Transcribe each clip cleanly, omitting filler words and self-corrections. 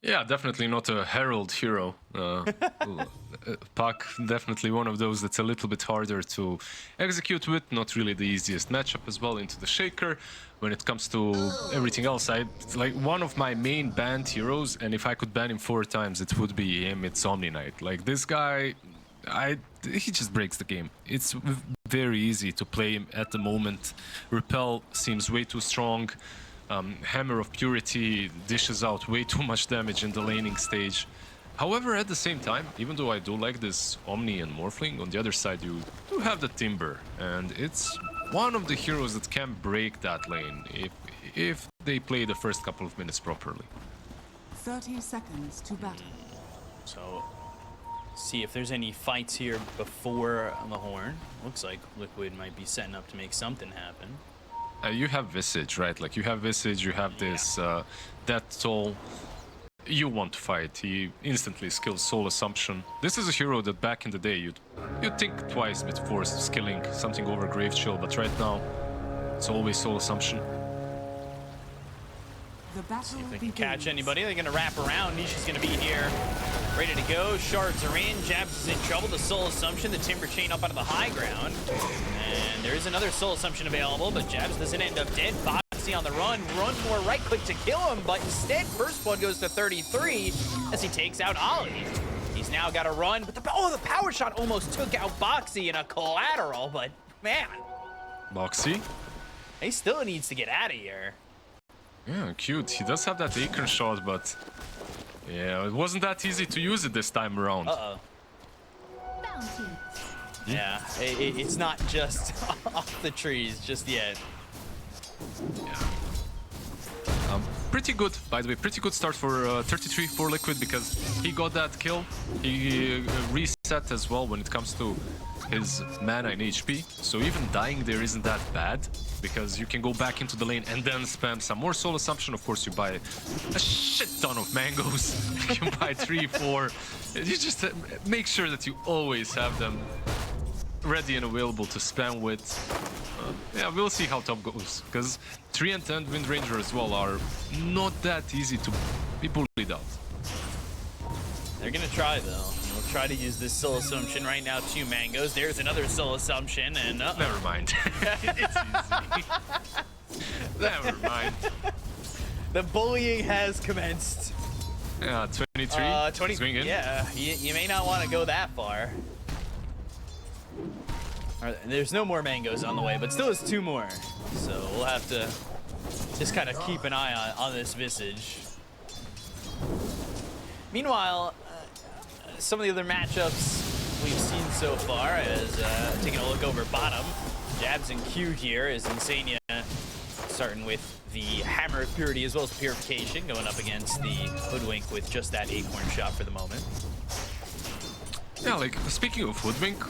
Yeah, definitely not a herald hero. Puck, definitely one of those that's a little bit harder to execute with. Not really the easiest matchup as well into the Shaker. When it comes to everything else, like one of my main banned heroes, and if I could ban him 4 times, it would be him. It's Omni Knight. Like this guy, he just breaks the game. It's very easy to play him at the moment. Repel seems way too strong. Hammer of Purity dishes out way too much damage in the laning stage. However, at the same time, even though I do like this Omni and Morphling, on the other side you do have the Timber, and it's one of the heroes that can break that lane if they play the first couple of minutes properly. 30 seconds to battle. So, see if there's any fights here before the Horn. Looks like Liquid might be setting up to make something happen. You have Visage, right? Like you have Visage, you have this Death Toll. You want to fight. He instantly skills Soul Assumption. This is a hero that back in the day you'd think twice before skilling something over Grave Chill, but right now it's always Soul Assumption. See if they can catch anybody. They're going to wrap around. Nisha's going to be here, ready to go. Shards are in. Jabs is in trouble. The Soul Assumption, the Timber Chain up out of the high ground. And there is another Soul Assumption available, but Jabs doesn't end up dead. Foxy on the run, runs more right click to kill him, but instead first blood goes to 33 as he takes out Ollie. He's now got to run, but the power shot almost took out Boxy in a collateral, but man. Boxy? He still needs to get out of here. Yeah, cute. He does have that Acorn shot, but yeah, it wasn't that easy to use it this time around. Uh-oh. Yeah, it's not just off the trees just yet. Yeah. Pretty good, by the way, pretty good start for 33 for Liquid because he got that kill. He reset as well when it comes to his mana and HP. So even dying there isn't that bad because you can go back into the lane and then spam some more Soul Assumption. Of course, you buy a shit ton of mangoes. You can buy 3, 4. You just make sure that you always have them ready and available to spam with. Yeah, we'll see how top goes because 3 and 10 Wind Ranger as well are not that easy to be bullied out. They're gonna try though. We'll try to use this Soul Assumption right now. 2 mangoes. There's another Soul Assumption, and never mind. It's easy. Never mind. The bullying has commenced. Yeah, 23. 20. Swing in. Yeah, you may not want to go that far. There's no more mangoes on the way, but still is 2 more. So we'll have to just kind of keep an eye on this Visage. Meanwhile, some of the other matchups we've seen so far is taking a look over bottom. Jabs and Q here is Insania starting with the Hammer of Purity as well as Purification, going up against the Hoodwink with just that Acorn shot for the moment. Yeah, like, speaking of Hoodwink,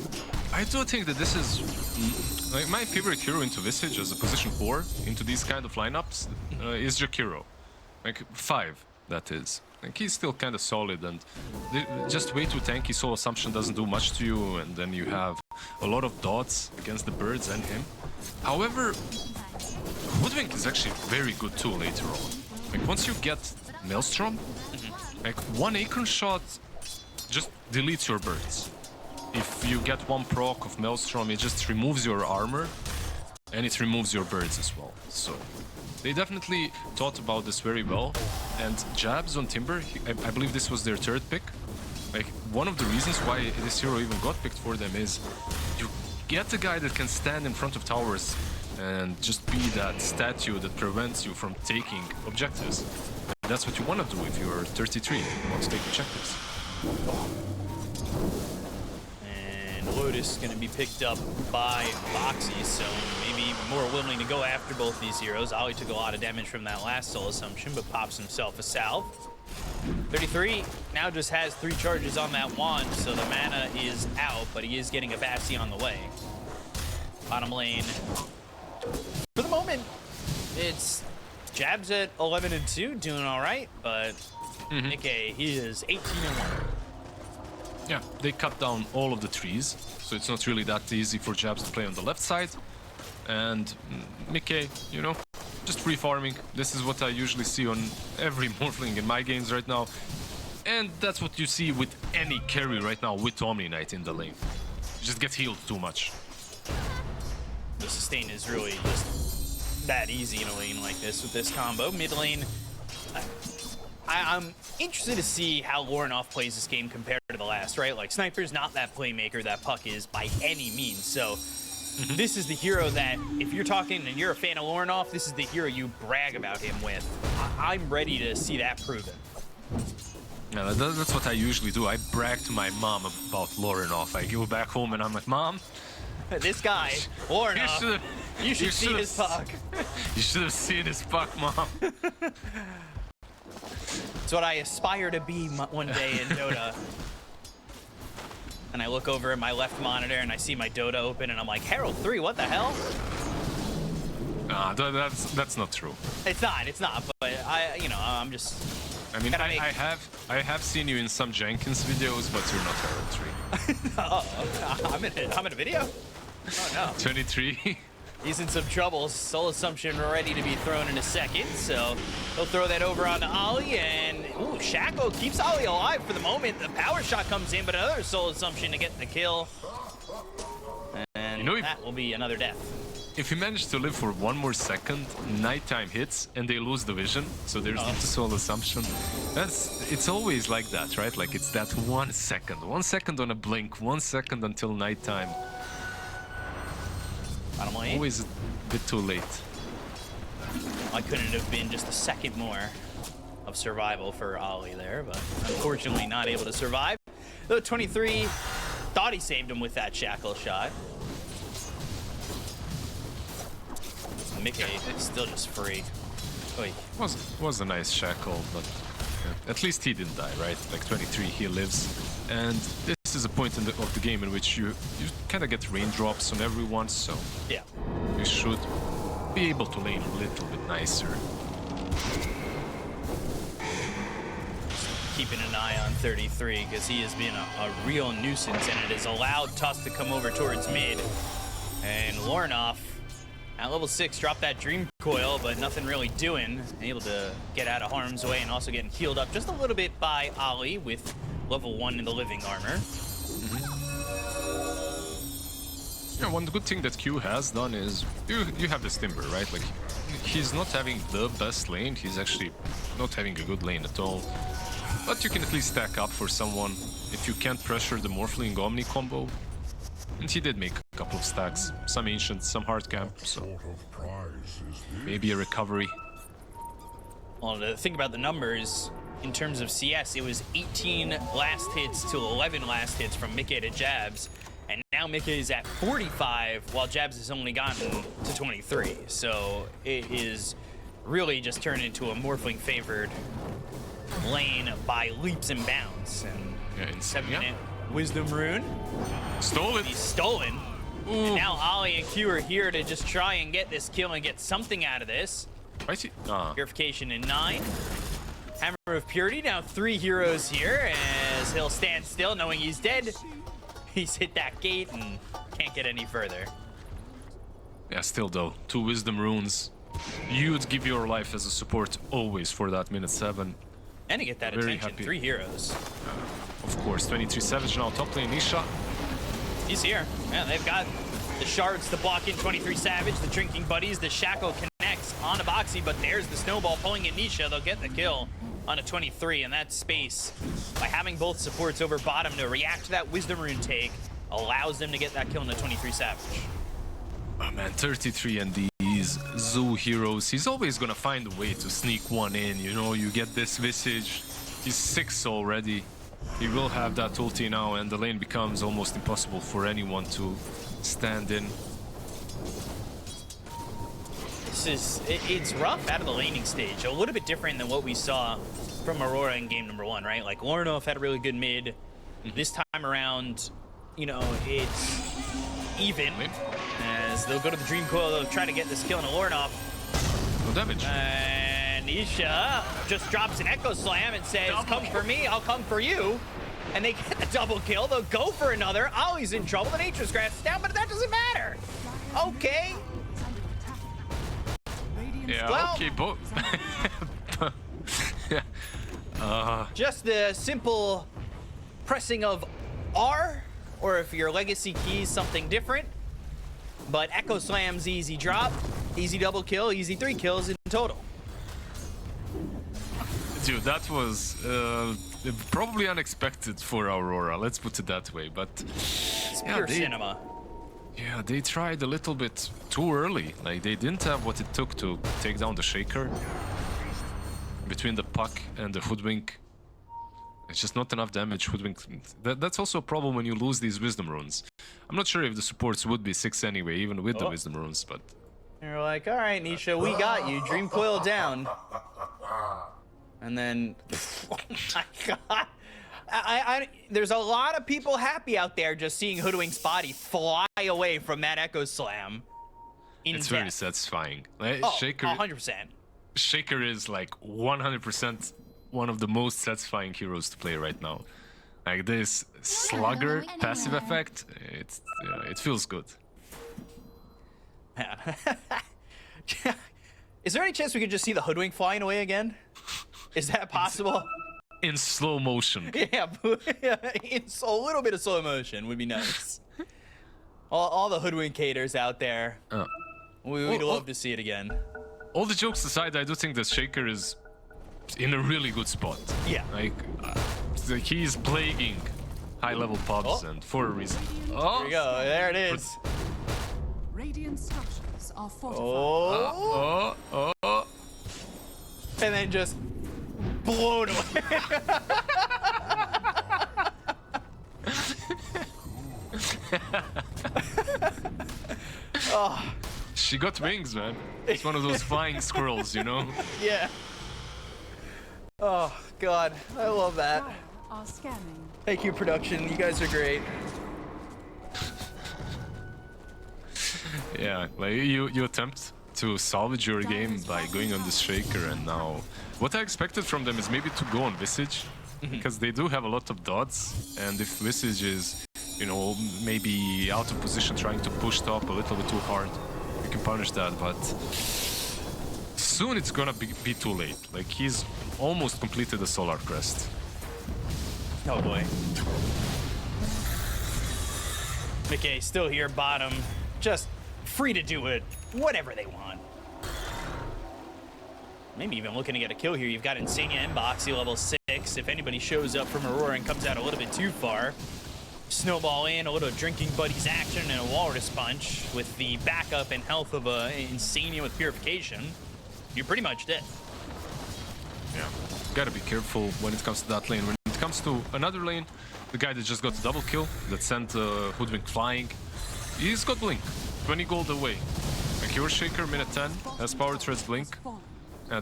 I do think that this is like my favorite hero into Visage as a position 4 into these kind of lineups is Jakiro. Like 5, that is. Like he's still kind of solid and just way too tanky. Soul Assumption doesn't do much to you, and then you have a lot of dots against the birds and him. However, Hoodwink is actually very good too later on. Like once you get Maelstrom, like 1 Acorn shot just deletes your birds. If you get 1 proc of Maelstrom, it just removes your armor and it removes your birds as well. So they definitely thought about this very well. And Jabs on Timber, I believe this was their 3rd pick. Like one of the reasons why this hero even got picked for them is you get a guy that can stand in front of towers and just be that statue that prevents you from taking objectives. And that's what you want to do if you're 33 and want to take objectives. And Lotus is going to be picked up by Boxy, so maybe more willing to go after both these heroes. Ollie took a lot of damage from that last Soul Assumption, but pops himself a salve. 33 now just has 3 charges on that wand, so the mana is out, but he is getting a Bassi on the way. Bottom lane. For the moment, it's Jabs at 11 and 2, doing all right, but Nikkei, he is 18 and 1. Yeah, they cut down all of the trees, so it's not really that easy for Jabs to play on the left side. And Nikkei, you know, just free farming. This is what I usually see on every Morphling in my games right now. And that's what you see with any carry right now with Omni Knight in the lane. You just get healed too much. The sustain is really just that easy in a lane like this with this combo. Mid lane, I'm interested to see how Lornoff plays this game compared to the last, right? Like, Sniper's not that playmaker that Puck is by any means, so this is the hero that, if you're talking and you're a fan of Lornoff, this is the hero you brag about him with. I'm ready to see that proven. Yeah, that's what I usually do. I brag to my mom about Lornoff. I go back home and I'm like, Mom, this guy, Lornoff, you should see his Puck. You should have seen his Puck, Mom. It's what I aspire to be one day in Dota. And I look over at my left monitor and I see my Dota open and I'm like, Herald 3, what the hell? That's not true. It's not, but I'm just... I mean, I have seen you in some Jenkins videos, but you're not Herald 3. Oh, I'm in a video? Oh no. 23. He's in some trouble. Soul Assumption ready to be thrown in a second, so he'll throw that over onto Ollie, and ooh, Shaco keeps Ollie alive for the moment. The power shot comes in, but another Soul Assumption to get the kill. And that will be another death. If you manage to live for one more second, nighttime hits and they lose the vision, so there's not the Soul Assumption. It's always like that, right? Like, it's that 1 second. 1 second on a blink, 1 second until nighttime. Always a bit too late. Why couldn't it have been just a second more of survival for Ollie there, but unfortunately not able to survive. Though 23 thought he saved him with that shackle shot. Mickey is still just free. Oy. Was a nice shackle, but at least he didn't die, right? Like 23, he lives. And this is a point of the game in which you kind of get raindrops on everyone, so yeah, you should be able to lane a little bit nicer. Keeping an eye on 33 because he has been a real nuisance, and it has allowed Tusk to come over towards mid. And Lornoff at level 6 dropped that Dream Coil, but nothing really doing. Able to get out of harm's way and also getting healed up just a little bit by Ollie with level 1 in the living armor. Yeah, one good thing that Q has done is you have this Timber, right? Like, he's not having the best lane. He's actually not having a good lane at all. But you can at least stack up for someone if you can't pressure the Morphling Omni combo. And he did make a couple of stacks, some Ancient, some Hard Camp, so maybe a recovery. Well, to think about the numbers, in terms of CS, it was 18 last hits to 11 last hits from Mickey to Jabs, and now Mickey is at 45, while Jabs has only gotten to 23. So it is really just turned into a Morphling favored lane by leaps and bounds. And Yeah, 7-minute Wisdom Rune. Stole it. He's stolen. Ooh. And now Ollie and Q are here to just try and get this kill and get something out of this. I see. Purification in 9. Hammer of Purity, now 3 heroes here as he'll stand still knowing he's dead. He's hit that gate and can't get any further. Yeah, still though, 2 Wisdom Runes. You'd give your life as a support always for that minute 7. And to get that Very attention, happy. 3 heroes. Of course, 23 Savage now top lane, Nisha. He's here. Yeah, they've got the shards to block in 23 Savage, the drinking buddies, the shackle connects on a Boxy, but there's the snowball pulling in Nisha. They'll get the kill on a 23, and that space, by having both supports over bottom to react to that Wisdom Rune take, allows them to get that kill on a 23 Savage. Oh man, 33 and these Zoo heroes, he's always gonna find a way to sneak one in, you know, you get this Visage, he's 6 already. He will have that ulti now, and the lane becomes almost impossible for anyone to stand in. It's rough out of the laning stage. A little bit different than what we saw from Aurora in game number 1, right? Like, Lornoff had a really good mid. This time around, you know, it's even. As they'll go to the Dream Coil, they'll try to get this kill on Lornoff. No damage. And Isha just drops an Echo Slam and says, come for me, I'll come for you. And they get the double kill. They'll go for another. Ollie's in trouble. The Nature's Grass is down, but that doesn't matter. Okay. Yeah, Well- okay, both. Yeah. Just the simple pressing of R, or if your legacy key is something different. But Echo Slam's easy drop, easy double kill, easy 3 kills in total. Dude, that was probably unexpected for Aurora, let's put it that way, but It's yeah, pure cinema. Yeah, they tried a little bit too early. Like, they didn't have what it took to take down the Shaker. Between the Puck and the Hoodwink, it's just not enough damage. Hoodwink, that's also a problem when you lose these Wisdom runes. I'm not sure if the supports would be 6 anyway, even with the Wisdom runes, but... You're like, all right, Nisha, we got you. Dream Coil down. And then, oh my god. There's a lot of people happy out there just seeing Hoodwink's body fly away from that Echo Slam. It's very satisfying. Like, Oh, Shaker, 100%. Shaker is like 100% one of the most satisfying heroes to play right now. Like this slugger passive effect, it feels good. Is there any chance we could just see the Hoodwink flying away again? Is that possible? In slow motion. Yeah, it's a little bit of slow motion would be nice. All the Hoodwinkators out there, we'd love to see it again. All the jokes aside, I do think that Shaker is in a really good spot. Yeah. Like, he's plaguing high-level pubs, and for a reason. Oh, There we go. There it is. Radiant structures are fortified. Oh. And then just blown away. Oh. She got wings, man. It's one of those flying squirrels, you know? Yeah. Oh, God. I love that. Dire are scanning. Thank you, production. You guys are great. Yeah, like you attempt to salvage your game by going on this Shaker, and now what I expected from them is maybe to go on Visage, because they do have a lot of dots, and if Visage is, you know, maybe out of position trying to push top a little bit too hard, you can punish that, but soon it's gonna be too late. Like, he's almost completed the Solar Crest. Oh, boy. McKay still here, bottom. Just free to do it whatever they want. Maybe even looking to get a kill here. You've got Insania and Boxy level 6. If anybody shows up from Aurora and comes out a little bit too far, snowball in, a little drinking buddies action, and a walrus punch with the backup and health of a Insania with purification. You're pretty much dead. Yeah, gotta be careful when it comes to that lane. When it comes to another lane, the guy that just got the double kill, that sent Hoodwink flying, he's got Blink, 20 gold away. Like, your Shaker, minute 10, has Power Threads Blink.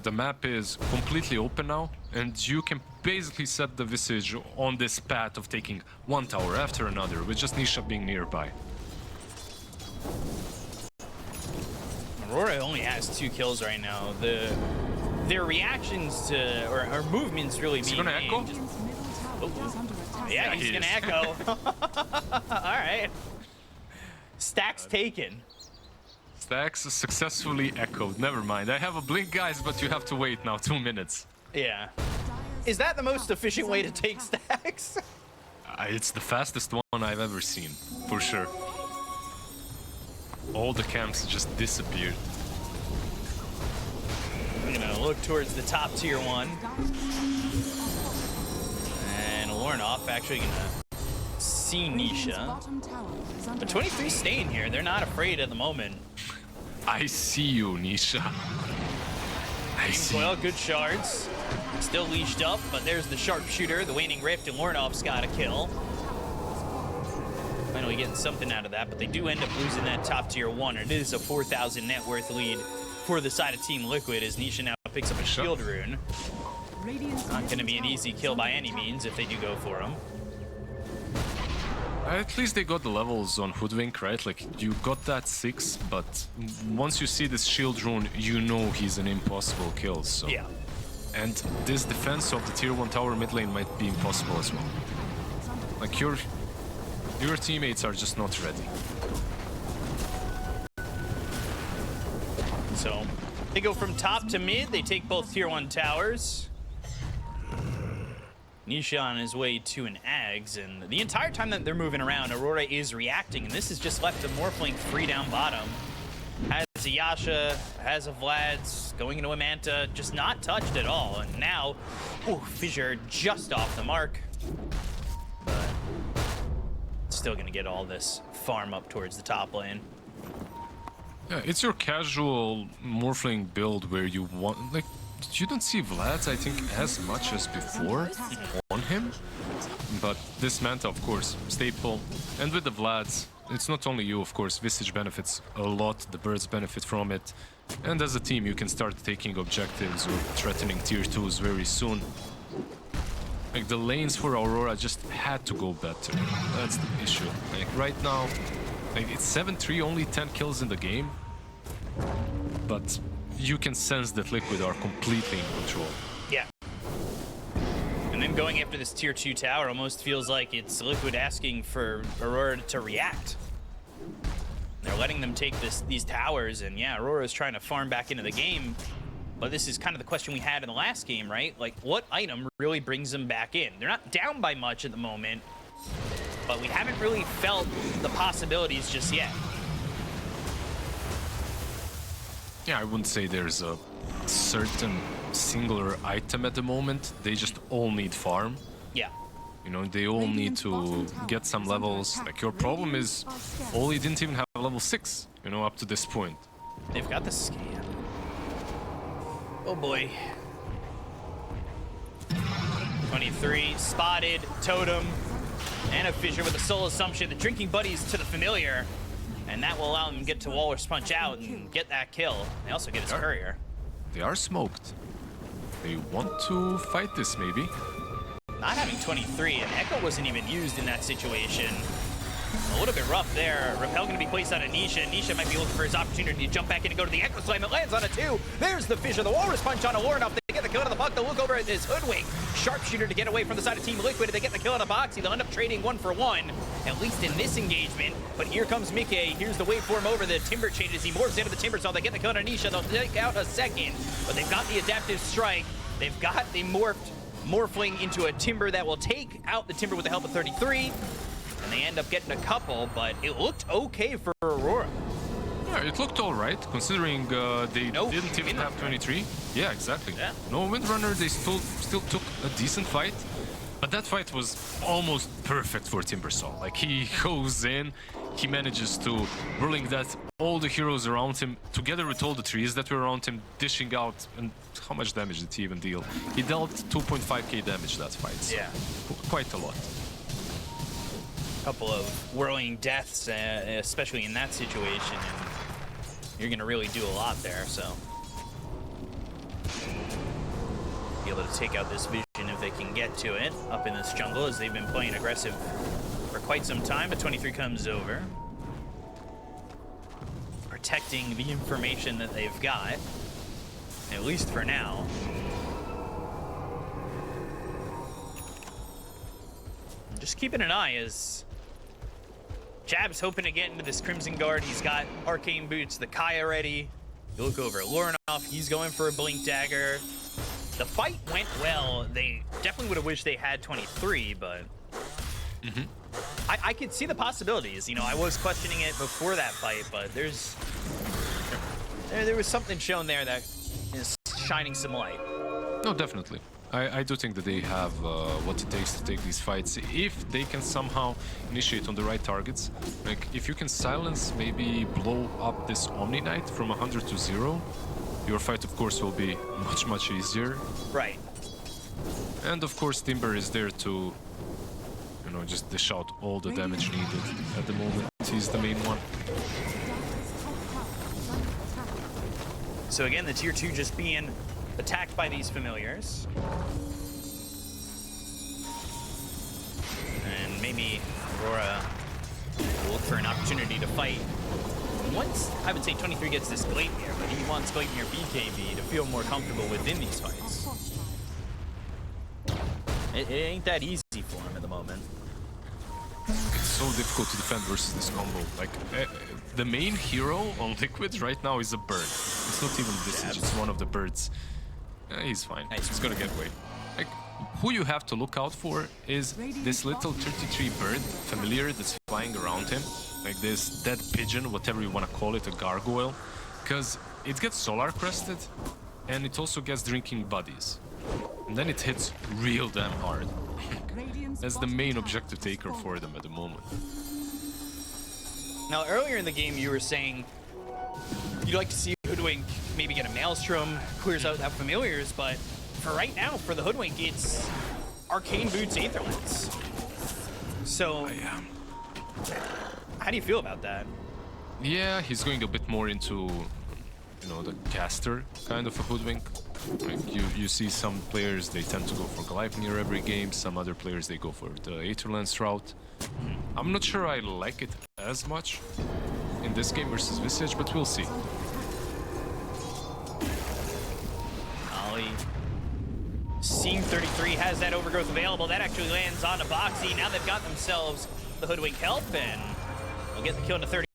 The map is completely open now, and you can basically set the Visage on this path of taking one tower after another, with just Nisha being nearby. Aurora only has 2 kills right now. Their reactions to or movements really being gonna made echo? just- Middle tower is under attack. Yeah, Yeah, he's he gonna is. echo. All right. Stacks taken. Stacks successfully echoed. Never mind. I have a Blink, guys, but you have to wait now 2 minutes. Yeah. Is that the most efficient way to take stacks? It's the fastest one I've ever seen, for sure. All the camps just disappeared. I'm gonna look towards the top tier 1. And Lornoff actually gonna see Nisha. Bottom tower is under But 23 staying here. They're not afraid at the moment. I see you, Nisha. I see. Well, good shards. Still leashed up, but there's the sharpshooter, the waning rift, and Lornoff's got a kill. Finally getting something out of that, but they do end up losing that top tier 1. It is a 4,000 net worth lead for the side of Team Liquid as Nisha now picks up a shield rune. Radiant's Not going to be an middle easy tower kill is by under any attack. means if they do go for him. At least they got the levels on Hoodwink, right? Like, you got that 6, but once you see this shield rune, you know he's an impossible kill, so... Yeah. And this defense of the tier 1 tower mid lane might be impossible as well. Like, your teammates are just not ready. So They go from top to mid. They take both tier 1 towers. Nisha on his way to an Ags, and the entire time that they're moving around, Aurora is reacting, and this has just left a Morphling free down bottom. Has a Yasha, has a Vlad's, going into a Manta, just not touched at all. And now, Fissure just off the mark. But still gonna get all this farm up towards the top lane. Yeah, it's your casual Morphling build where you want, like, you don't see Vlad's, I think, as much as before on him. But this Manta, of course, staple. And with the Vlad's, it's not only you, of course, Visage benefits a lot, the birds benefit from it. And as a team, you can start taking objectives or threatening tier 2s very soon. Like, the lanes for Aurora just had to go better. That's the issue. Like, right now, like, it's 7-3, only 10 kills in the game. But you can sense that Liquid are completely in control. Yeah. And then going after this tier 2 tower almost feels like it's Liquid asking for Aurora to react. They're letting them take these towers, and yeah, Aurora's trying to farm back into the game. But this is kind of the question we had in the last game, right? Like, what item really brings them back in? They're not down by much at the moment, but we haven't really felt the possibilities just yet. Yeah, I wouldn't say there's a certain singular item at the moment. They just all need farm. Yeah. You know, they all need to get some levels. Like, your problem is Oli didn't even have level 6, you know, up to this point. They've got the scan. Oh boy. 23, spotted, totem, and a Fissure with a soul assumption. The drinking buddies to the familiar. And that will allow them to get to Walrus Punch out and get that kill. They also get his courier. They are smoked. They want to fight this, maybe. Not having 23, and Echo wasn't even used in that situation. A little bit rough there. Repel going to be placed on a Nisha. Nisha might be looking for his opportunity to jump back in and go to the Echo Slam. It lands on a 2. There's the Fissure. The Walrus Punch on a Aurora. They get the kill on the puck. They'll look over at this Hoodwink. Sharpshooter to get away from the side of Team Liquid. They get the kill on a Boxy. They'll end up trading 1-for-1, at least in this engagement. But here comes Mike. Here's the waveform over the Timber changes. He morphs into the Timber Saw. They get the kill on Nisha. They'll take out a second, but they've got the adaptive strike. They've got the Morphling into a Timber that will take out the Timber with the help of 33. And they end up getting a couple, but it looked okay for Aurora. Yeah, it looked all right, considering they didn't even have 23. Yeah, exactly. Yeah. No Windrunner, they still took a decent fight. But that fight was almost perfect for Timbersaw. Like, he goes in, he manages to bring that all the heroes around him, together with all the trees that were around him, dishing out. And how much damage did he even deal? He dealt 2.5k damage that fight. So yeah. Quite a lot. Couple of whirling deaths, especially in that situation, and you're gonna really do a lot there, so. Be able to take out this vision if they can get to it up in this jungle, as they've been playing aggressive for quite some time, but 23 comes over. Protecting the information that they've got, at least for now. Just keeping an eye as Jab's hoping to get into this Crimson Guard. He's got Arcane Boots, the Kaya ready. You look over at Lornoff, he's going for a Blink Dagger. The fight went well. They definitely would have wished they had 23, but I could see the possibilities. You know, I was questioning it before that fight, but there was something shown there that is shining some light. No, definitely. I do think that they have what it takes to take these fights. If they can somehow initiate on the right targets, like if you can silence, maybe blow up this Omni Knight from 100 to 0, your fight, of course, will be much easier. Right. And of course, Timber is there to, you know, just dish out all the damage needed at the moment. He's the main one. So again, the tier 2 just being attacked by these familiars. And maybe Aurora will look for an opportunity to fight. Once, I would say 23 gets this Gleipnir, but he wants Gleipnir BKB to feel more comfortable within these fights. It ain't that easy for him at the moment. It's so difficult to defend versus this combo. Like, the main hero on Liquid right now is a bird. It's not even Visage, it's one of the birds. He's fine. Nice. He's gonna get away. Like, who you have to look out for is this little 33 bird familiar that's flying around him. Like this dead pigeon, whatever you want to call it, a gargoyle. Because it gets solar crested, and it also gets drinking buddies. And then it hits real damn hard. That's the main objective taker for them at the moment. Now, earlier in the game, you were saying you'd like to see Hoodwink maybe get a Maelstrom, clears out that familiars, but for right now, for the Hoodwink, it's Arcane Boots Aetherlands. So, how do you feel about that? Yeah, he's going a bit more into, you know, the caster kind of a Hoodwink. Like you see some players, they tend to go for Gleipnir every game. Some other players, they go for the Aetherlands route. I'm not sure I like it as much in this game versus Visage, but we'll see. Ollie. Scene 33 has that overgrowth available. That actually lands on a Boxy. Now they've got themselves the Hoodwink help, and they'll get the kill into 33.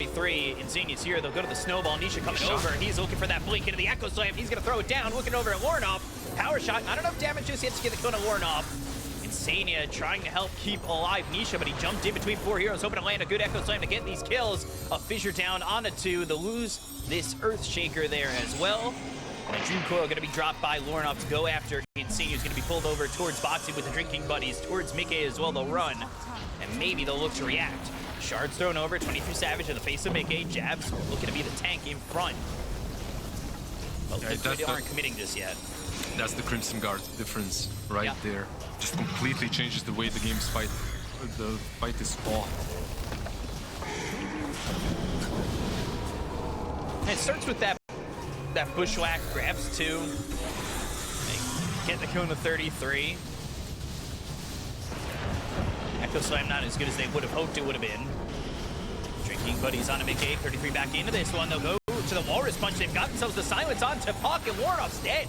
Insania's here. They'll go to the snowball. Nisha coming over. He's looking for that blink into the Echo Slam. He's going to throw it down. Looking over at Warnoff. Power shot. Not enough damage just yet to get the kill on Warnoff. Insania trying to help keep alive Nisha, but he jumped in between four heroes, hoping to land a good Echo Slam to get these kills. A fissure down onto two. They'll lose this Earthshaker there as well. And Dream Coil going to be dropped by Lornoff to go after. Insania's going to be pulled over towards Boxy with the drinking buddies, towards Mickey as well. They'll run, and maybe they'll look to react. Shards thrown over, 23 Savage in the face of Mickey. Jabs looking to be the tank in front. But they aren't committing this yet. That's the Crimson Guard difference right there. Just completely changes the way the game's fight. The fight is fought. And it starts with that bushwhack, grabs two. They get the kill in the 33. Echo Slam not as good as they would have hoped it would have been. Drinking buddies on a Mickey, 33 back into this one. They'll go to the Walrus Punch. They've got themselves the silence on to Puck, and Warnoff's dead.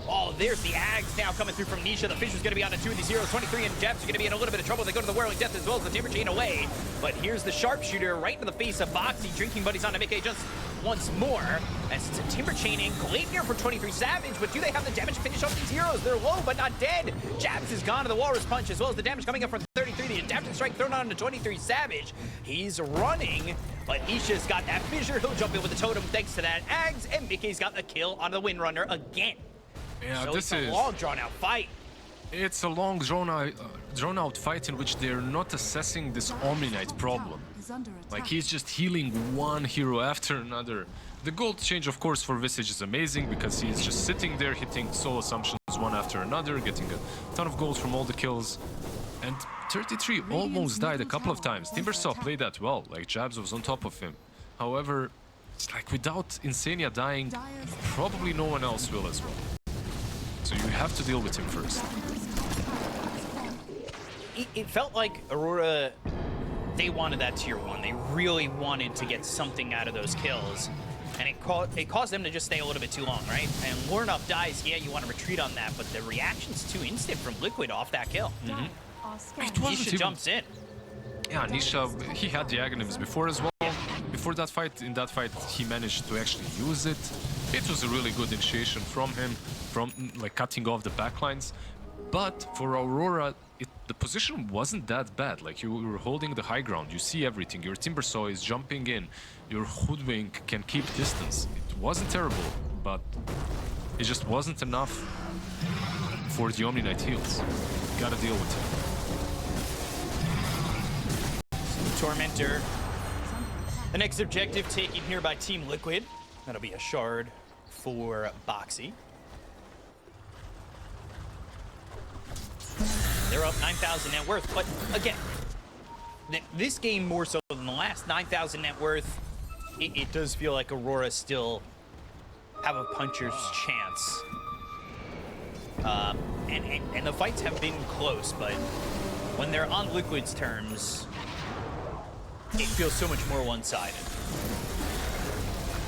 Oh, there's the Ags now coming through from Nisha. The Fisher's going to be on to two of these heroes. 23 and Jabs are going to be in a little bit of trouble. They go to the Whirling Death as well as the Timber Chain away. But here's the Sharpshooter right into the face of Boxy. Drinking buddies on to Mickey just once more. As it's a Timber Chaining. Gleipnir for 23 Savage. But do they have the damage to finish off these heroes? They're low but not dead. Jabs is gone to the Walrus Punch as well as the damage coming up from 33. The Adaptive Strike thrown on to 23 Savage. He's running, but Nisha's got that Fissure. He'll jump in with the Totem thanks to that Ags. And Mickey's got the kill on the Windrunner again. Yeah, So this it's is a long, drawn-out fight. It's a long, drawn-out fight in which they're not assessing this Omni Knight problem. Like, he's just healing one hero after another. The gold change, of course, for Visage is amazing because he's just sitting there hitting soul assumptions one after another, getting a ton of gold from all the kills. And 33 almost died a couple of times. Timbersaw played that well, like Jabs was on top of him. However, it's like without Insania dying, probably no one else will as well. So you have to deal with him first. It felt like Aurora, they wanted that tier 1. They really wanted to get something out of those kills. And it caused them to just stay a little bit too long, right? And Warnoff dies, yeah, you want to retreat on that, but the reaction's too instant from Liquid off that kill. Nisha jumps in. Yeah, Nisha, he had the Aghanims before as well. Before that fight, in that fight, he managed to actually use it. It was a really good initiation from him, from like cutting off the backlines. But for Aurora, the position wasn't that bad. Like, you were holding the high ground, you see everything. Your Timbersaw is jumping in, your Hoodwink can keep distance. It wasn't terrible, but it just wasn't enough for the Omni Knight heals. Gotta deal with him. Tormentor. The next objective taken here by Team Liquid. That'll be a shard for Boxy. They're up 9,000 net worth, but again, this game more so than the last 9,000 net worth, it does feel like Aurora still have a puncher's chance. And the fights have been close, but when they're on Liquid's terms, it feels so much more one-sided.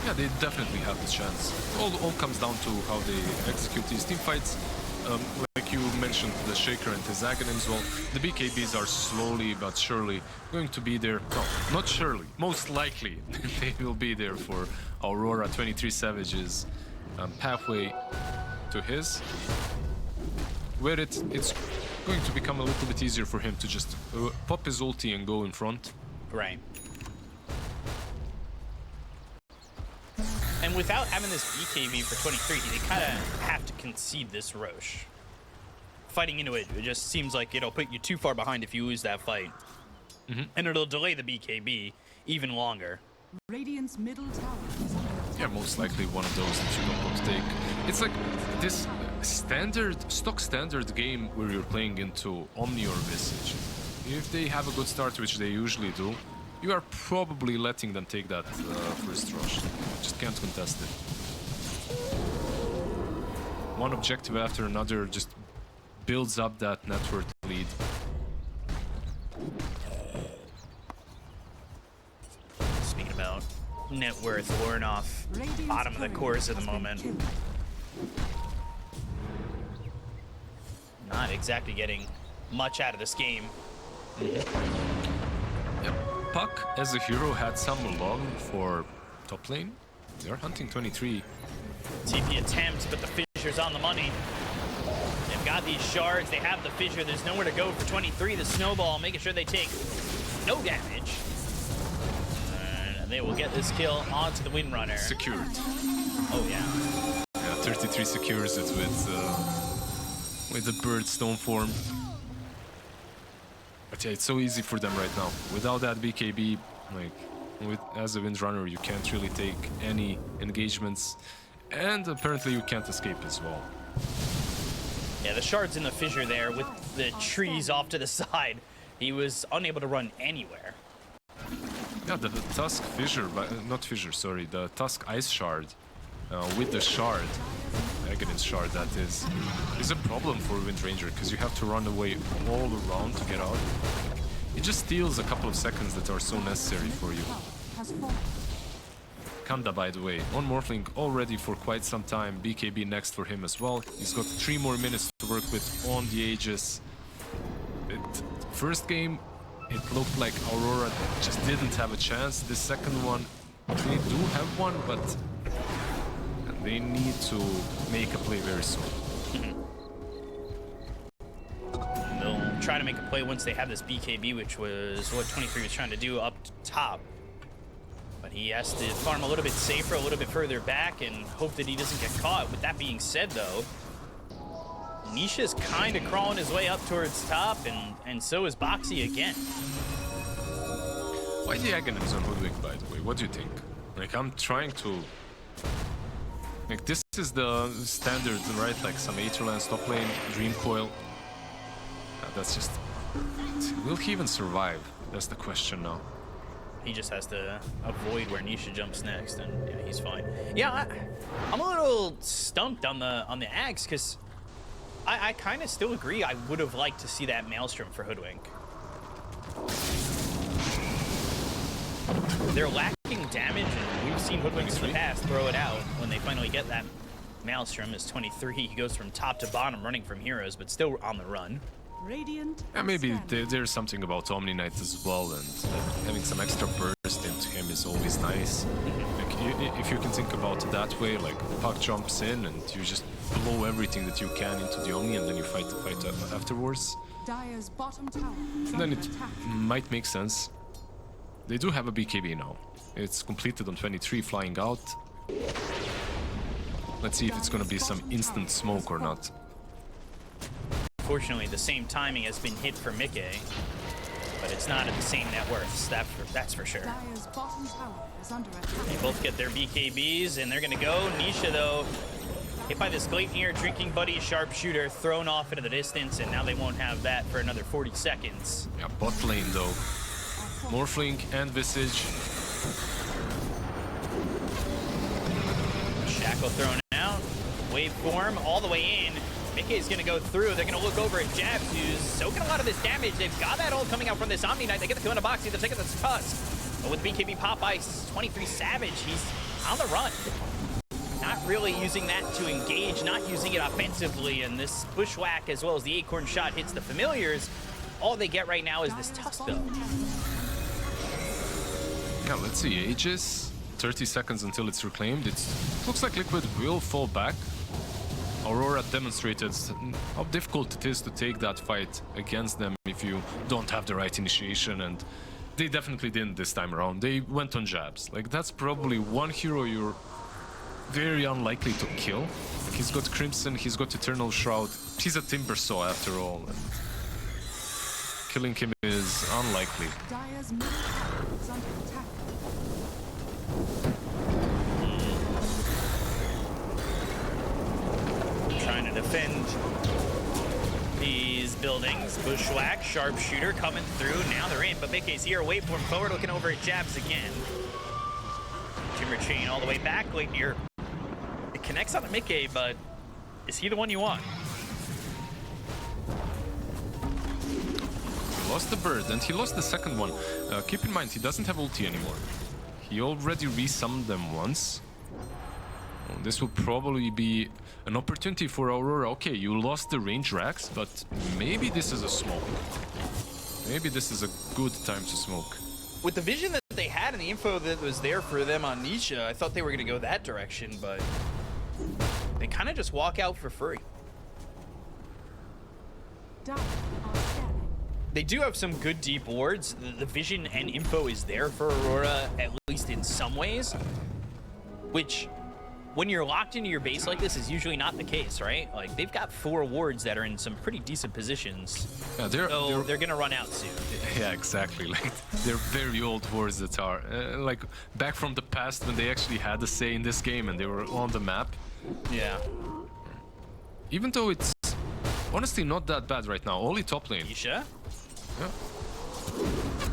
Yeah, they definitely have this chance. All comes down to how they execute these team fights. Like like you mentioned, the Shaker and the Zaghanim's, well, the BKBs are slowly but surely going to be there. No, not surely. Most likely they will be there for Aurora. 23 Savages halfway to his. Where it's going to become a little bit easier for him to just pop his ulti and go in front. Right. And without having this BKB for 23, they kind of have to concede this Roche. Fighting into it, it just seems like it'll put you too far behind if you lose that fight. And it'll delay the BKB even longer. Radiant's middle tower is under attack. Yeah, most likely one of those that you don't want to take. It's like this stock standard game where you're playing into Omni or Visage. If they have a good start, which they usually do, you are probably letting them take that first rush. Just can't contest it. One objective after another just builds up that net worth lead. Speaking about net worth, Warnoff, Radiant's bottom of the turret course at the has been moment. killed. Not exactly getting much out of this game. Puck, as a hero, had some love for top lane. They're hunting 23. TP attempt, but the Fissure's on the money. They've got these shards, they have the Fissure, there's nowhere to go for 23. The Snowball making sure they take no damage. And they will get this kill onto the Windrunner. Secured. Oh yeah. Yeah, 33 secures it with the bird stone form. But yeah, it's so easy for them right now. Without that BKB, like, as a Windrunner, you can't really take any engagements. And apparently you can't escape as well. Yeah, the shards in the Fissure there with the trees off to the side. He was unable to run anywhere. Yeah, the Tusk Fissure, not Fissure, sorry, the Tusk Ice Shard with the Shard, Aghanim's Shard that is a problem for Windranger because you have to run away all around to get out. It just steals a couple of seconds that are so necessary for you. Has fallen. Kanda, by the way, on Morphling already for quite some time. BKB next for him as well. He's got 3 more minutes to work with on the Aegis. First game, it looked like Aurora just didn't have a chance. The second one, they do have one, but they need to make a play very soon. They'll try to make a play once they have this BKB, which was what 23 was trying to do up top. But he has to farm a little bit safer, a little bit further back, and hope that he doesn't get caught. With that being said, though, Nisha's kind of crawling his way up towards top, and so is Boxy again. Why the Aghanim's on Hoodwink, by the way? What do you think? Like, I'm trying to... Like, this is the standard, right? Like, some Aetherlands top lane, Dream Coil. That's just... Will he even survive? That's the question now. He just has to avoid where Nisha jumps next, and yeah, he's fine. Yeah, I'm a little stumped on the Ags, because I kind of still agree. I would have liked to see that Maelstrom for Hoodwink. They're lacking damage, and we've seen Hoodwinks in the past throw it out when they finally get that Maelstrom. Is 23. He goes from top to bottom, running from heroes, but still on the run. Radiant. Yeah, maybe scanning. there's something about Omni Knight as well, and having some extra burst into him is always nice. Like, if you can think about it that way, like Puck jumps in and you just blow everything that you can into the Omni, and then you fight the fight afterwards. Dire's bottom tower is And then under it attack. might make sense. They do have a BKB now. It's completed on 23, flying out. Let's see if it's gonna be some instant smoke or not. Fortunately, the same timing has been hit for Mickey, but it's not at the same net worths. That's for sure. Dire's bottom tower is under attack. They both get their BKBs, and they're gonna go. Nisha, though, hit by this Gleipnir Drinking Buddy sharpshooter, thrown off into the distance, and now they won't have that for another 40 seconds. Yeah, bot lane though. Morphling and Visage. Shackle thrown out. Waveform all the way in. Mickey's gonna go through. They're gonna look over at Jabs, who's soaking a lot of this damage. They've got that ult coming out from this Omni Knight. They get the kill in a box. They're taking this Tusk. But with BKB pop by 23 Savage, he's on the run. Not really using that to engage, not using it offensively, and this bushwhack as well as the acorn shot hits the familiars. All they get right now is this tusk build. Yeah, let's see. Aegis, 30 seconds until it's reclaimed. It looks like Liquid will fall back. Aurora demonstrated how difficult it is to take that fight against them if you don't have the right initiation, and they definitely didn't this time around. They went on jabs. Like, that's probably one hero you're very unlikely to kill. Like, he's got Crimson, he's got Eternal Shroud. He's a Timber Saw after all, and killing him is unlikely. Dire's middle tower is under attack. Trying to defend these buildings. Bushwhack, sharpshooter coming through. Now they're in, but Mickey's here. Wait for him forward, looking over at jabs again. Timber chain all the way back. Wait here. It connects on the Mickey, but is he the one you want? He lost the bird, and he lost the second one. Keep in mind, he doesn't have ulti anymore. He already resummoned them once. This will probably be an opportunity for Aurora. Okay, you lost the range racks, but maybe this is a smoke. Maybe this is a good time to smoke. With the vision that they had and the info that was there for them on Nisha, I thought they were going to go that direction, but they kind of just walk out for free. Dire are scanning. They do have some good deep wards. The vision and info is there for Aurora, at least in some ways, which, when you're locked into your base like this, is usually not the case, right? Like, they've got 4 wards that are in some pretty decent positions. Yeah, they're gonna run out soon. Yeah, exactly. Like, they're very old wards that are like back from the past when they actually had a say in this game and they were on the map. Yeah. Even though it's honestly not that bad right now, only top lane. Nisha Yeah.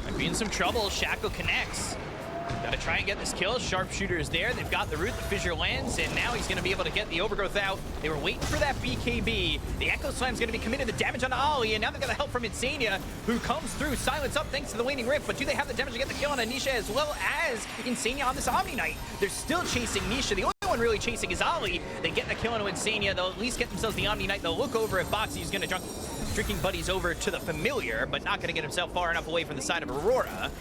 might be in some trouble. Shackle connects. Gotta try and get this kill. Sharpshooter is there. They've got the root. The fissure lands, and now he's gonna be able to get the overgrowth out. They were waiting for that BKB. The Echo Slam's gonna be committed the damage on Ollie, and now they've got the help from Insania, who comes through. Silence up thanks to the waning rift, but do they have the damage to get the kill on Anisha as well as Insania on this Omni Knight? They're still chasing Nisha. The only one really chasing is Ollie. They get the kill on Insania. They'll at least get themselves the Omni Knight. They'll look over at Boxy, who's gonna drinking buddies over to the familiar, but not gonna get himself far enough away from the side of Aurora.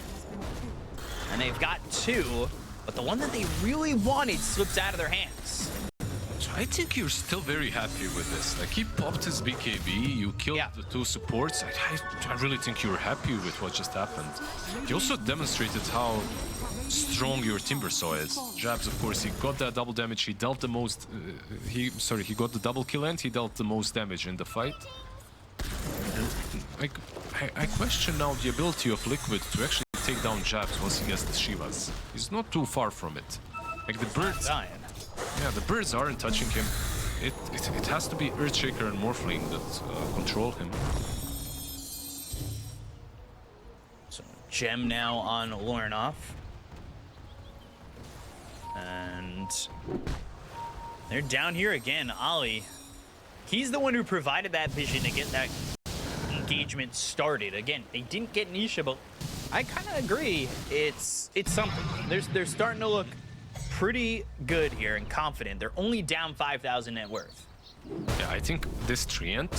And they've got 2, but the one that they really wanted slips out of their hands. So I think you're still very happy with this. Like, he popped his BKB, you killed the 2 supports. I really think you're happy with what just happened. He also demonstrated how strong your Timber Saw is. Jabs, of course, he got that double damage. He dealt the most. He got the double kill and he dealt the most damage in the fight. Like, I question now the ability of Liquid to actually take down Jabs once he gets the Shivas. He's not too far from it. Like, the birds. Yeah, the birds aren't touching him. It has to be Earthshaker and Morphling that control him. So Gem now on Lornoff. And they're down here again. Ollie, he's the one who provided that vision to get that engagement started. Again, they didn't get Nisha, but I kind of agree. It's something. They're starting to look pretty good here and confident. They're only down 5,000 net worth. Yeah, I think this Treant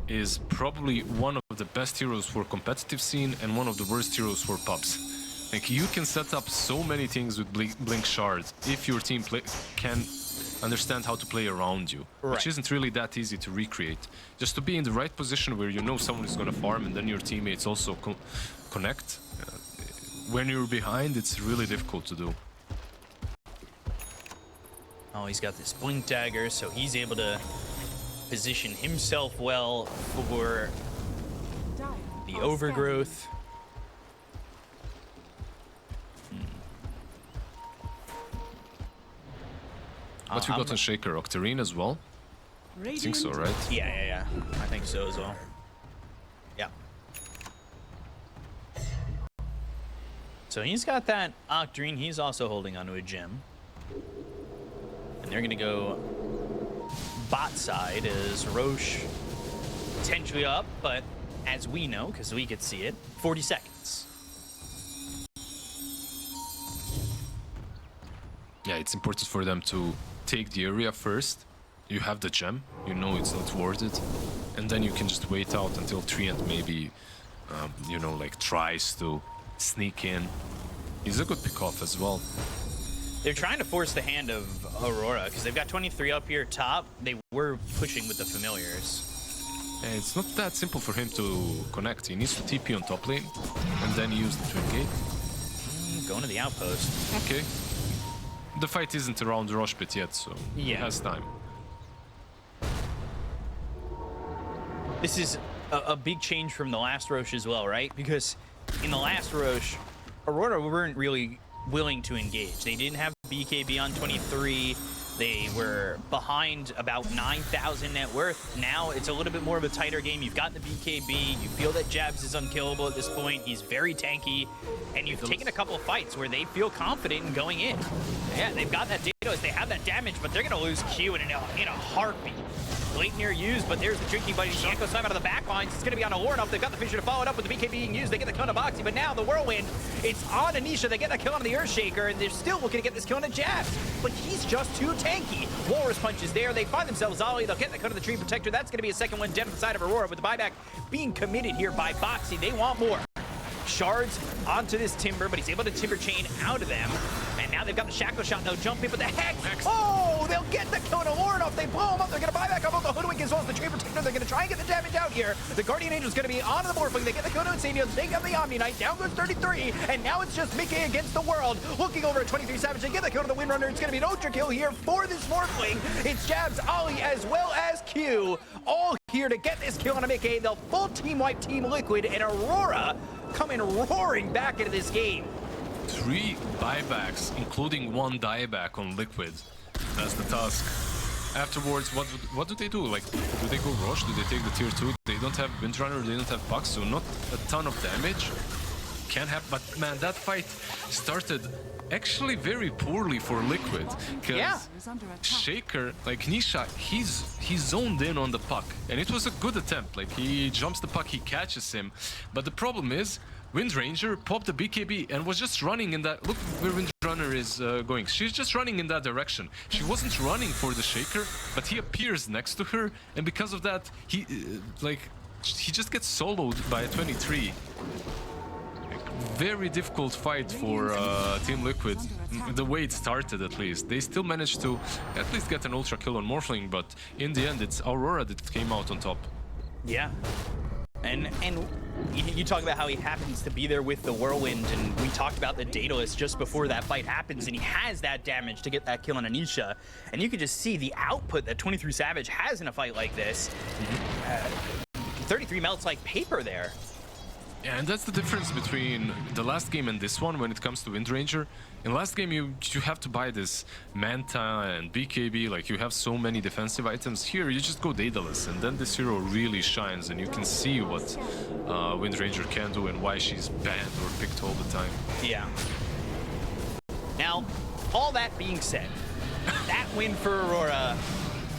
is probably one of the best heroes for competitive scene and one of the worst heroes for pubs. Like, you can set up so many things with Blink Shard if your team can understand how to play around you, which isn't really that easy to recreate. Just to be in the right position where you know someone is going to farm and then your teammates also connect. When you're behind, it's really difficult to do. Oh, he's got this Blink Dagger, so he's able to position himself well for the overgrowth. What we got on Shaker? Octarine as well? I think so, right? Yeah. I think so as well. Yeah. So he's got that Octarine. He's also holding onto a gem. And they're going to go bot side as Roche potentially up, but as we know, because we could see it, 40 seconds. Yeah, it's important for them to take the area first. You have the gem, you know it's not worth it, and then you can just wait out until Treant maybe, you know, like tries to sneak in. He's a good pick-off as well. They're trying to force the hand of Aurora because they've got 23 up here top. They were pushing with the familiars. And it's not that simple for him to connect. He needs to TP on top lane, and then use the twin gate. Going to the outpost. Okay. The fight isn't around Rosh pit yet, so he has time. This is a big change from the last Roche as well, right? Because in the last Roche, Aurora weren't really willing to engage. They didn't have BKB on 23. They were behind about 9,000 net worth. Now it's a little bit more of a tighter game. You've got the BKB. You feel that Jabs is unkillable at this point. He's very tanky. And you've taken a couple of fights where they feel confident in going in. Yeah, they've got that Daedalus. They have that damage, but they're going to lose Q in a heartbeat. Late near used, but there's the drinking buddy. Shanko Slime out of the back lines. It's going to be on Aurora. They've got the Fisher to follow it up with the BKB being used. They get the kill on Boxy, but now the Whirlwind, it's on Anisha. They get the kill on the Earthshaker, and they're still looking to get this kill on a Jabs. But he's just too tanky. Walrus punches there. They find themselves Ollie. They'll get the cut of the Tree Protector. That's going to be a second one down the side of Aurora with the buyback being committed here by Boxy. They want more. Shards onto this Timber, but he's able to Timber Chain out of them. And now they've got the Shackle Shot, no jumping, but the Hex. Oh, they'll get the kill on Aurora. If they blow him up, they're going to buy back up on the Hoodwink as well as the Tree Protector. They're going to try and get the damage out here. The Guardian Angel's going to be onto the Morphling. They get the kill on Insanio. They got the Omni Knight. Down goes 33. And now it's just Mickey against the world. Looking over at 23 Savage. They get the kill on the Windrunner. It's going to be an Ultra kill here for this Morphling. It's Jabs, Ollie, as well as Q. All here to get this kill on a Mickey. They'll full team wipe Team Liquid, and Aurora coming roaring back into this game. 3 buybacks, including 1 dieback on Liquid. That's the task. Afterwards, what do they do? Like, do they go Rosh? Do they take the tier 2? They don't have Windrunner, they don't have Puck, so not a ton of damage. Can happen, but man, that fight started actually very poorly for Liquid. Because Shaker, like Nisha, he's zoned in on the puck, and it was a good attempt. Like, he jumps the puck, he catches him, but the problem is Windranger popped the BKB and was just running in that. Look where Windrunner is going. She's just running in that direction. She wasn't running for the Shaker, but he appears next to her, and because of that, he just gets soloed by 23. Very difficult fight for Team Liquid, the way it started at least. They still managed to at least get an ultra kill on Morphling, but in the end it's Aurora that came out on top. Yeah. And you talk about how he happens to be there with the Whirlwind, and we talked about the Daedalus just before that fight happens, and he has that damage to get that kill on Anisha. And you can just see the output that 23 Savage has in a fight like this. 33 melts like paper there. Yeah, and that's the difference between the last game and this one when it comes to Windranger. In last game, you have to buy this Manta and BKB, like you have so many defensive items. Here, you just go Daedalus, and then this hero really shines, and you can see what Windranger can do and why she's banned or picked all the time. Yeah. Now, all that being said, that win for Aurora,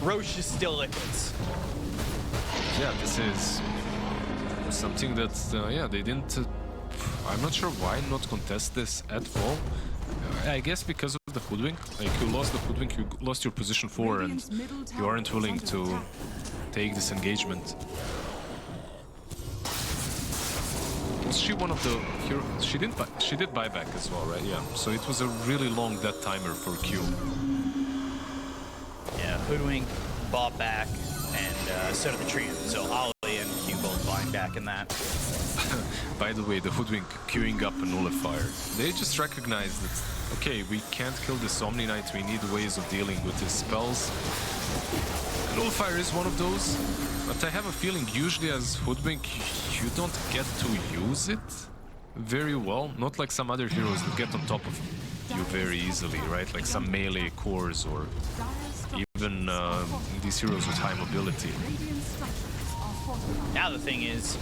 Roche is still Liquids. Yeah, this is something that, yeah, they didn't... I'm not sure why not contest this at all. I guess because of the Hoodwink. Like, you lost the Hoodwink, you lost your position 4, and you aren't willing to take this engagement. Was she one of the hero? She did buyback as well, right? Yeah. So it was a really long death timer for Q. Yeah, Hoodwink bought back, and so did the Treant. So Ollie and Q both buying back in that. By the way, the Hoodwink queuing up a Nullifier. They just recognized that, okay, we can't kill this Omni Knight, we need ways of dealing with his spells. Nullifier is one of those, but I have a feeling usually as Hoodwink, you don't get to use it very well. Not like some other heroes that get on top of you very easily, right? Like some melee cores or even these heroes with high mobility. Now the thing is,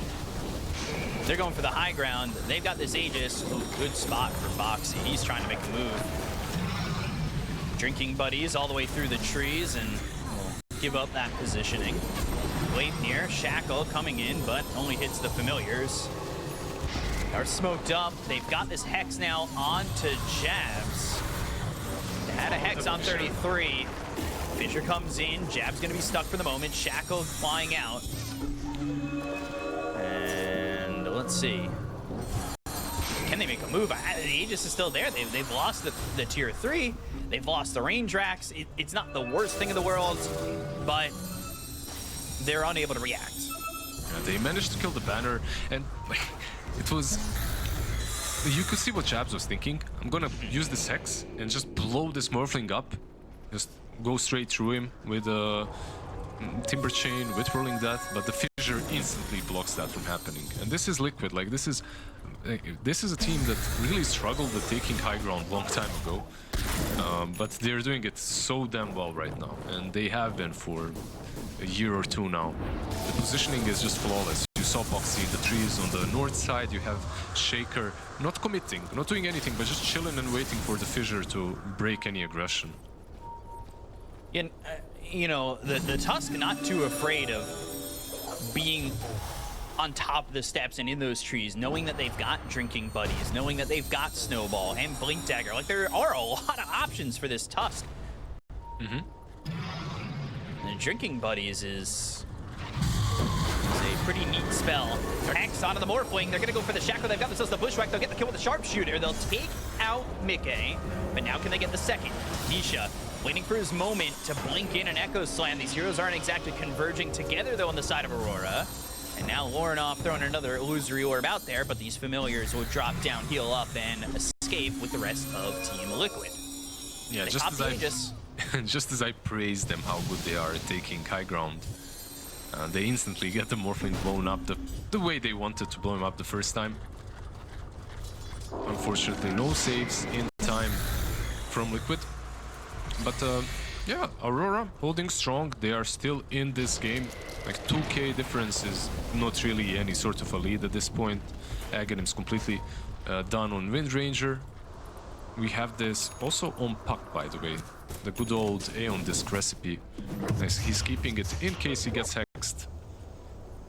they're going for the high ground. They've got this Aegis. Ooh, good spot for Boxy. He's trying to make a move. Drinking buddies all the way through the trees and give up that positioning. Late near, Shackle coming in, but only hits the familiars. Are smoked up. They've got this Hex now onto Jabs. They had a Hex on 33. Fissure comes in. Jab's going to be stuck for the moment. Shackle flying out. And let's see. Can they make a move? The Aegis is still there. They've lost the tier 3. They've lost the range racks. It's not the worst thing in the world, but they're unable to react. Yeah, they managed to kill the banner, and like, it was... You could see what Jabs was thinking. I'm gonna use this Hex and just blow this Morphling up. Just go straight through him with a Timber Chain, with Whirling Death, but the Fissure instantly blocks that from happening. And this is Liquid. Like, this is a team that really struggled with taking high ground long time ago. But they're doing it so damn well right now. And they have been for a year or two now. The positioning is just flawless. You saw Boxy in the trees on the north side. You have Shaker not committing, not doing anything, but just chilling and waiting for the Fissure to break any aggression. And, you know, the Tusk not too afraid of being on top of the steps and in those trees, knowing that they've got Drinking Buddies, knowing that they've got Snowball and Blink Dagger. Like, there are a lot of options for this Tusk. Mm-hmm. And Drinking Buddies is a pretty neat spell. Hex onto the Morphling. They're going to go for the Shackle. They've got themselves the Bushwhack. They'll get the kill with the Sharpshooter. They'll take out Mickey. But now can they get the second? Nisha waiting for his moment to blink in an Echo Slam. These heroes aren't exactly converging together, though, on the side of Aurora. And now Lornoff throwing another Illusory Orb out there, but these Familiars will drop down, heal up, and escape with the rest of Team Liquid. Yeah, just as I praised them how good they are at taking high ground, they instantly get the Morphling blown up the way they wanted to blow him up the first time. Unfortunately, no saves in time from Liquid. But yeah, Aurora holding strong. They are still in this game. Like 2k difference is not really any sort of a lead at this point. Aghanim's completely done on Wind Ranger. We have this also on Puck, by the way. The good old Aeon Disc recipe. Nice. He's keeping it in case he gets hexed.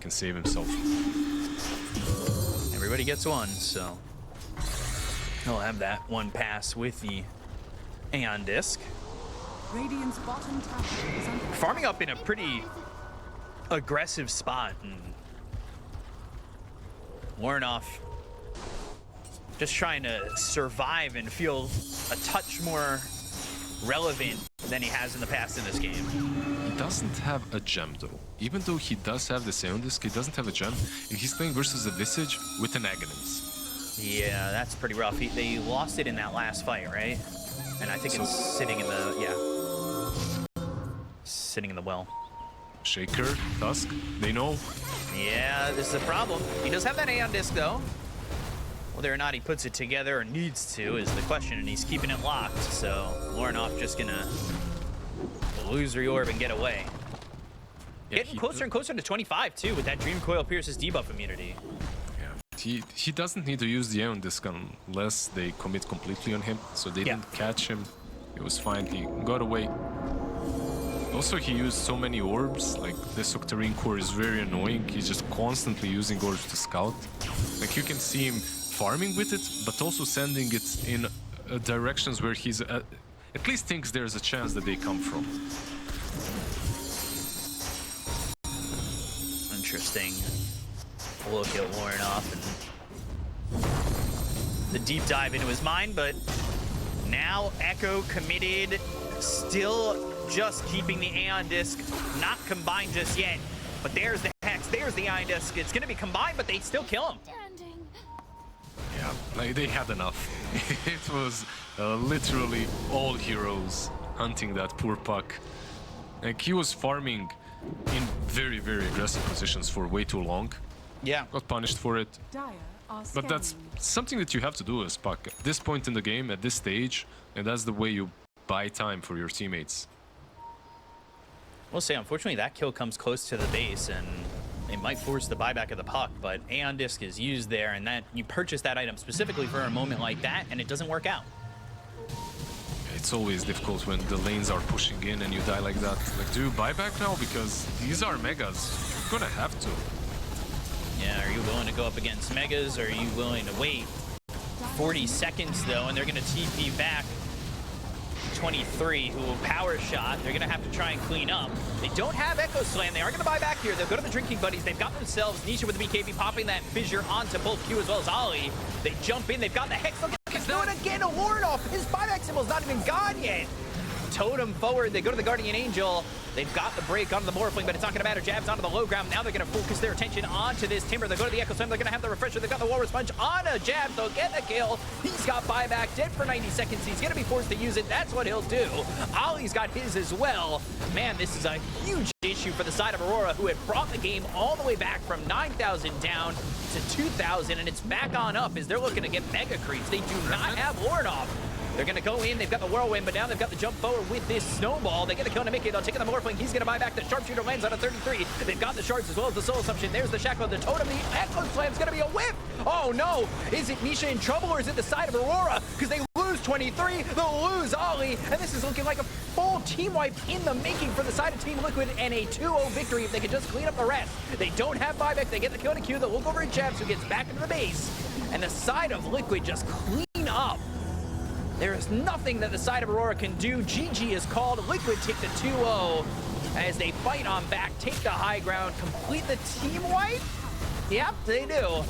Can save himself. Everybody gets one, so he'll have that one pass with the Aeon Disc. Radiant's bottom tower is under Farming up in a pretty aggressive spot, and Lornoff just trying to survive and feel a touch more relevant than he has in the past in this game. He doesn't have a gem though. Even though he does have the Aeon Disc, he doesn't have a gem, and he's playing versus a Visage with an Aghanims. Yeah, that's pretty rough. They lost it in that last fight, right? And I think it's sitting in the, sitting in the well. Shaker, Tusk, they know. Yeah, this is a problem. He does have that Aeon Disc, though. Whether or not he puts it together or needs to is the question, and he's keeping it locked, so Lornoff just gonna Illusory Orb and get away. Yeah, getting closer and closer to 25, too, with that Dream Coil Pierce's debuff immunity. Yeah, he doesn't need to use the Aeon Disc unless they commit completely on him, so they didn't catch him. It was fine, he got away. Also, he used so many orbs, like this Octarine core is very annoying. He's just constantly using orbs to scout. Like, you can see him farming with it, but also sending it in directions where he's at least thinks there's a chance that they come from. Interesting. Look at Lornoff and the deep dive into his mind, but now Echo committed, still just keeping the Aeon Disc, not combined just yet. But there's the Hex, there's the Aeon Disc. It's gonna be combined, but they still kill him. Yeah, like they had enough. It was literally all heroes hunting that poor Puck. Like, he was farming in very, very aggressive positions for way too long. Yeah. Got punished for it. Dire are But that's scanning. something that you have to do as Puck. At this point in the game, at this stage, and that's the way you buy time for your teammates. We'll say, unfortunately, that kill comes close to the base, and it might force the buyback of the Puck, but Aeon Disc is used there, and that you purchase that item specifically for a moment like that, and it doesn't work out. It's always difficult when the lanes are pushing in and you die like that. Like, do you buy back now? Because these are megas. You're gonna have to. Yeah, are you willing to go up against megas, or are you willing to wait? 40 seconds, though, and they're going to TP back. 23, who will power shot. They're gonna have to try and clean up. They don't have Echo Slam. They are gonna buy back here. They'll go to the Drinking Buddies. They've got themselves Nisha with the BKB popping that fissure onto both Q as well as Ollie. They jump in. They've got the Hex. Look at do it again. A ward off. His buyback symbol's not even gone yet. Totem forward. They go to the Guardian Angel. They've got the break onto the Morphling, but it's not going to matter. Jabs onto the low ground. Now they're going to focus their attention onto this Timber. They go to the Echo Slam. They're going to have the Refresher. They've got the Walrus Punch on a Jab. They'll get the kill. He's got buyback. Dead for 90 seconds. He's going to be forced to use it. That's what he'll do. Ollie's got his as well. Man, this is a huge issue for the side of Aurora, who had brought the game all the way back from 9,000 down to 2,000, and it's back on up as they're looking to get Mega Creeps. They do not have Ward off. They're going to go in. They've got the Whirlwind, but now they've got the jump forward with this Snowball. They get the kill on Mickey. They'll take on the Morphling. He's going to buy back. The Sharpshooter lands on a 33. They've got the Shards as well as the Soul Assumption. There's the Shackle, the Totem. The Echo Slam's going to be a whip. Oh, no. Is it Nisha in trouble, or is it the side of Aurora? Because they lose 23. They'll lose Ollie. And this is looking like a full team wipe in the making for the side of Team Liquid, and a 2-0 victory if they can just clean up the rest. They don't have buyback. They get the kill on a Q. They'll look over at Jabs, who gets back into the base. And the side of Liquid just clean up. There is nothing that the side of Aurora can do. GG is called. Liquid take the 2-0 as they fight on back, take the high ground, complete the team wipe. Yep, they do.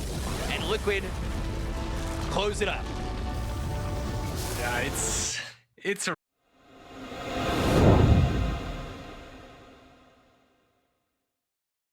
And Liquid close it up. Yeah, it's a